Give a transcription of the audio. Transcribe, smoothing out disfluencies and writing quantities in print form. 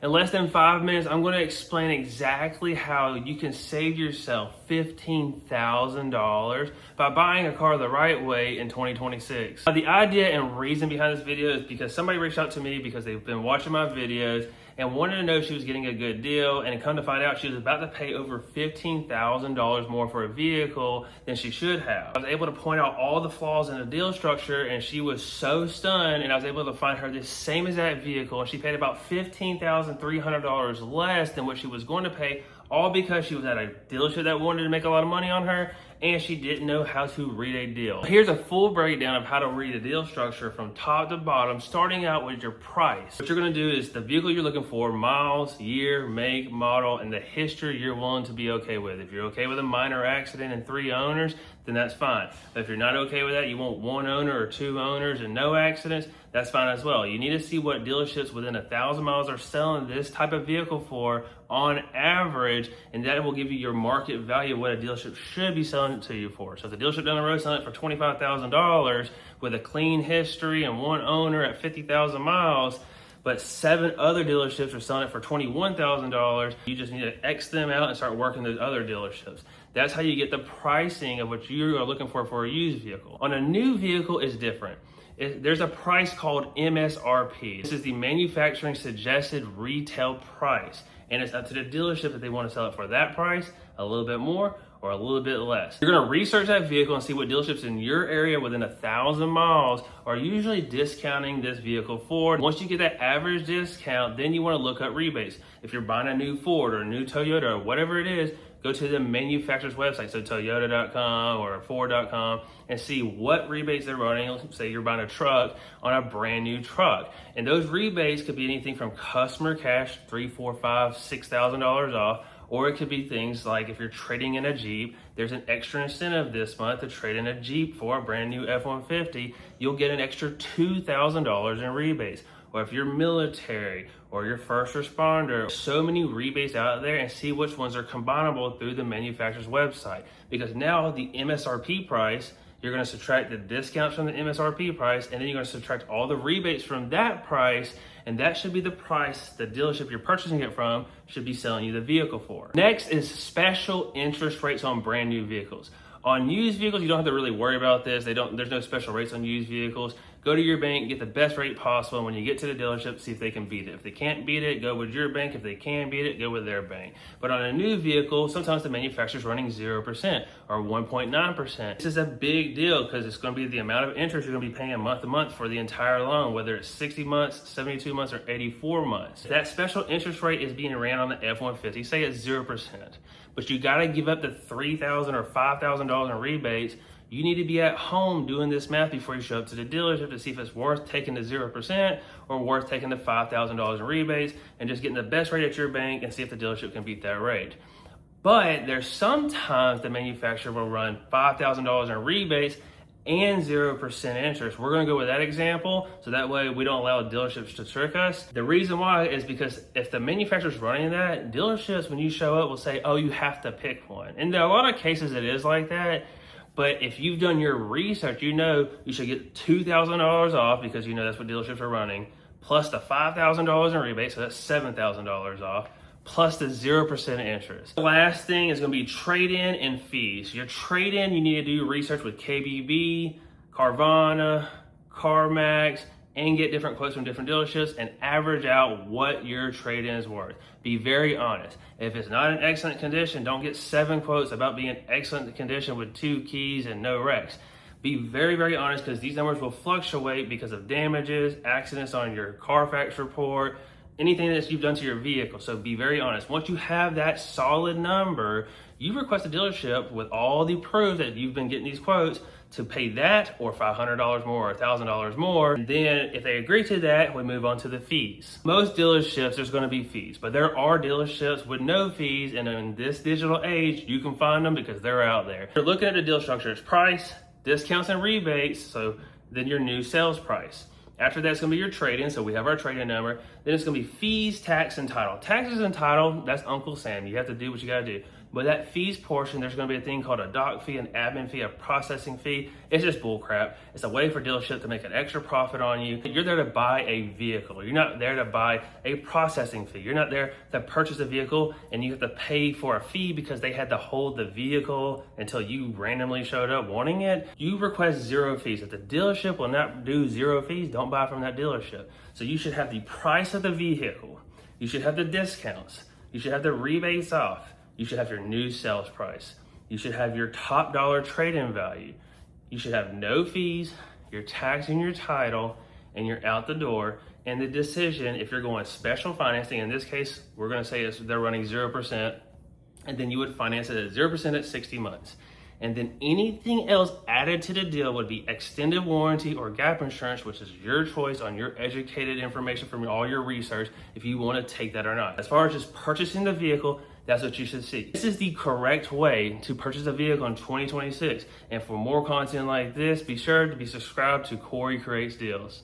In less than 5 minutes, I'm going to explain exactly how you can save yourself $15,000 by buying a car the right way in 2026. Now, the idea and reason behind this video is because somebody reached out to me because they've been watching my videos and wanted to know if she was getting a good deal, and come to find out she was about to pay over $15,000 more for a vehicle than she should have. I was able to point out all the flaws in the deal structure, and she was so stunned, and I was able to find her this same exact vehicle, and she paid about $15,300 less than what she was going to pay, all because she was at a dealership that wanted to make a lot of money on her, and she didn't know how to read a deal. Here's a full breakdown of how to read a deal structure from top to bottom, starting out with your price. What you're gonna do is the vehicle you're looking for, miles, year, make, model, and the history you're willing to be okay with. If you're okay with a minor accident and 3 owners, then that's fine. But if you're not okay with that, you want 1 owner or 2 owners and no accidents, that's fine as well. You need to see what dealerships within 1,000 miles are selling this type of vehicle for on average, and that will give you your market value of what a dealership should be selling it to you for. So if the dealership down the road selling it for $25,000 with a clean history and 1 owner at 50,000 miles, but 7 other dealerships are selling it for $21,000, you just need to X them out and start working those other dealerships. That's how you get the pricing of what you are looking for a used vehicle. On a new vehicle, it's different. There's a price called MSRP. This is the manufacturing suggested retail price, and it's up to the dealership if they want to sell it for that price, a little bit more, or a little bit less. You're gonna research that vehicle and see what dealerships in your area within 1,000 miles are usually discounting this vehicle for. Once you get that average discount, then you wanna look up rebates. If you're buying a new Ford or a new Toyota or whatever it is, go to the manufacturer's website, so toyota.com or ford.com, and see what rebates they're running. Say you're buying a truck on a brand new truck. And those rebates could be anything from customer cash, $3,000, $4,000, $5,000, $6,000 off, or it could be things like if you're trading in a Jeep, there's an extra incentive this month to trade in a Jeep for a brand new F-150. You'll get an extra $2,000 in rebates. Or if you're military or you're first responder, so many rebates out there, and see which ones are combinable through the manufacturer's website. Because now the MSRP price, you're gonna subtract the discounts from the MSRP price, and then you're gonna subtract all the rebates from that price, and that should be the price the dealership you're purchasing it from should be selling you the vehicle for. Next is special interest rates on brand new vehicles. On used vehicles, you don't have to really worry about this. There's no special rates on used vehicles. Go to your bank, get the best rate possible, and when you get to the dealership, see if they can beat it. If they can't beat it, go with your bank. If they can beat it, go with their bank. But on a new vehicle, sometimes the manufacturer's running 0% or 1.9%. This is a big deal because it's going to be the amount of interest you're going to be paying month to month for the entire loan, whether it's 60 months, 72 months, or 84 months. If that special interest rate is being ran on the F-150, say it's 0%, but you got to give up the $3,000 or $5,000 in rebates. You need to be at home doing this math before you show up to the dealership to see if it's worth taking the 0% or worth taking the $5,000 in rebates and just getting the best rate at your bank and see if the dealership can beat that rate. But there's sometimes the manufacturer will run $5,000 in rebates and 0% interest. We're gonna go with that example, so that way we don't allow dealerships to trick us. The reason why is because if the manufacturer's running that, dealerships, when you show up, will say, oh, you have to pick one. And in a lot of cases it is like that. But if you've done your research, you know you should get $2,000 off because you know that's what dealerships are running, plus the $5,000 in rebates, so that's $7,000 off, plus the 0% interest. The last thing is gonna be trade-in and fees. Your trade-in, you need to do research with KBB, Carvana, CarMax, and get different quotes from different dealerships and average out what your trade-in is worth. Be very honest. If it's not in excellent condition, don't get 7 quotes about being in excellent condition with 2 keys and no wrecks. Be very, very honest, because these numbers will fluctuate because of damages, accidents on your Carfax report, anything that you've done to your vehicle. So be very honest. Once you have that solid number, you request a dealership with all the proof that you've been getting these quotes to pay that or $500 more or $1,000 more. And then if they agree to that, we move on to the fees. Most dealerships, there's gonna be fees, but there are dealerships with no fees, and in this digital age, you can find them because they're out there. If you're looking at the deal structure, it's price, discounts and rebates, so then your new sales price. After that's gonna be your trade-in, so we have our trade-in number. Then it's gonna be fees, tax, and title. Taxes and title, that's Uncle Sam. You have to do what you gotta do. But that fees portion, there's gonna be a thing called a doc fee, an admin fee, a processing fee. It's just bull crap. It's a way for dealership to make an extra profit on you. You're there to buy a vehicle. You're not there to buy a processing fee. You're not there to purchase a vehicle and you have to pay for a fee because they had to hold the vehicle until you randomly showed up wanting it. You request zero fees. If the dealership will not do zero fees, don't buy from that dealership. So you should have the price of the vehicle. You should have the discounts. You should have the rebates off. You should have your new sales price. You should have your top dollar trade-in value. You should have no fees, your tax and your title, and you're out the door. And the decision, if you're going special financing, in this case, we're gonna say they're running 0%, and then you would finance it at 0% at 60 months. And then anything else added to the deal would be extended warranty or gap insurance, which is your choice on your educated information from all your research, if you want to take that or not. As far as just purchasing the vehicle, that's what you should see. This is the correct way to purchase a vehicle in 2026. And for more content like this, be sure to be subscribed to Corey Creates Deals.